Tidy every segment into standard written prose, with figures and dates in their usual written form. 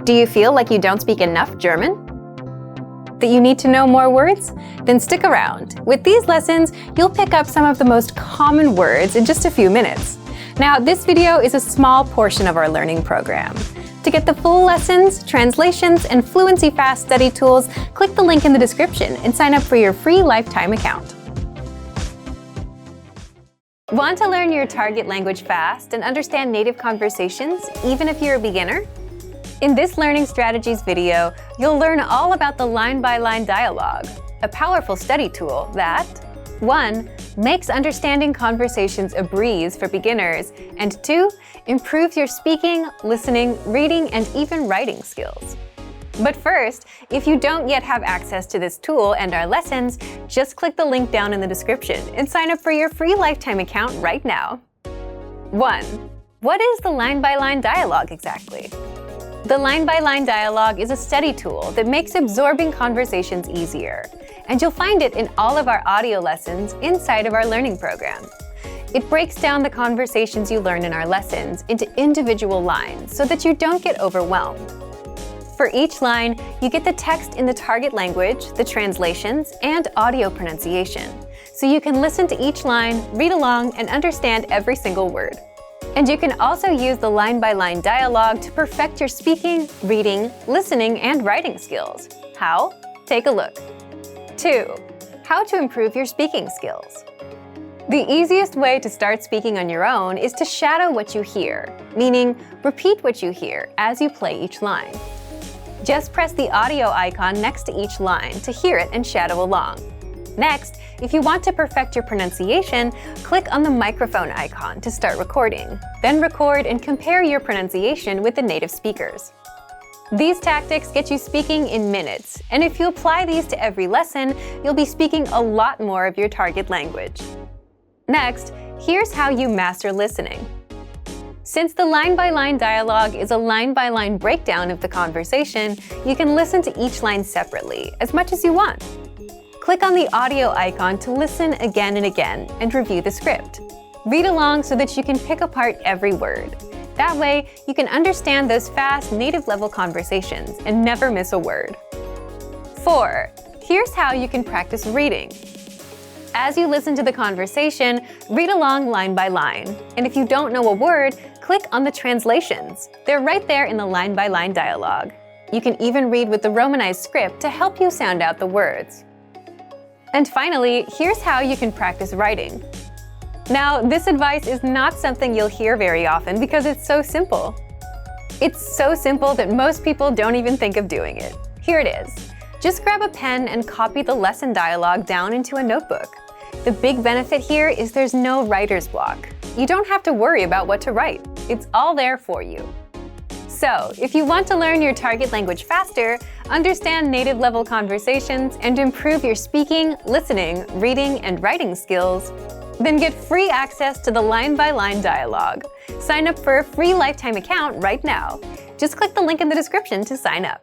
Do you feel like you don't speak enough German? That you need to know more words? Then stick around. With these lessons, you'll pick up some of the most common words in just a few minutes. Now, this video is a small portion of our learning program. To get the full lessons, translations, and Fluency Fast study tools, click the link in the description and sign up for your free lifetime account. Want to learn your target language fast and understand native conversations, even if you're a beginner? In this Learning Strategies video, you'll learn all about the line-by-line dialogue, a powerful study tool that 1. Makes understanding conversations a breeze for beginners, and 2. Improves your speaking, listening, reading, and even writing skills. But first, if you don't yet have access to this tool and our lessons, just click the link down in the description and sign up for your free lifetime account right now. 1. What is the line-by-line dialogue exactly? The line-by-line dialogue is a study tool that makes absorbing conversations easier, and you'll find it in all of our audio lessons inside of our learning program. It breaks down the conversations you learn in our lessons into individual lines so that you don't get overwhelmed. For each line, you get the text in the target language, the translations, and audio pronunciation, so you can listen to each line, read along, and understand every single word. And you can also use the line-by-line dialogue to perfect your speaking, reading, listening, and writing skills. How? Take a look. 2. How to improve your speaking skills. The easiest way to start speaking on your own is to shadow what you hear, meaning repeat what you hear as you play each line. Just press the audio icon next to each line to hear it and shadow along. Next, if you want to perfect your pronunciation, click on the microphone icon to start recording. Then record and compare your pronunciation with the native speakers. These tactics get you speaking in minutes, and if you apply these to every lesson, you'll be speaking a lot more of your target language. Next, here's how you master listening. Since the line-by-line dialogue is a line-by-line breakdown of the conversation, you can listen to each line separately, as much as you want. Click on the audio icon to listen again and again and review the script. Read along so that you can pick apart every word. That way, you can understand those fast, native-level conversations and never miss a word. 4. Here's how you can practice reading. As you listen to the conversation, read along line by line. And if you don't know a word, click on the translations. They're right there in the line-by-line dialogue. You can even read with the Romanized script to help you sound out the words. And finally, here's how you can practice writing. Now, this advice is not something you'll hear very often because it's so simple. It's so simple that most people don't even think of doing it. Here it is. Just grab a pen and copy the lesson dialogue down into a notebook. The big benefit here is there's no writer's block. You don't have to worry about what to write. It's all there for you. So, if you want to learn your target language faster, understand native-level conversations, and improve your speaking, listening, reading, and writing skills, then get free access to the line-by-line dialogue. Sign up for a free lifetime account right now. Just click the link in the description to sign up.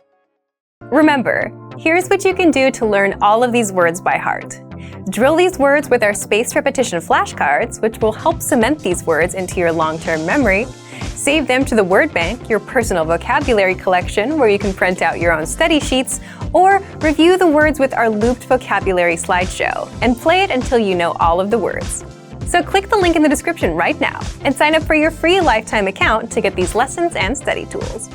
Remember, here's what you can do to learn all of these words by heart. Drill these words with our spaced repetition flashcards, which will help cement these words into your long-term memory. Save them to the word bank, your personal vocabulary collection, where you can print out your own study sheets, or review the words with our looped vocabulary slideshow, and play it until you know all of the words. So click the link in the description right now and sign up for your free lifetime account to get these lessons and study tools.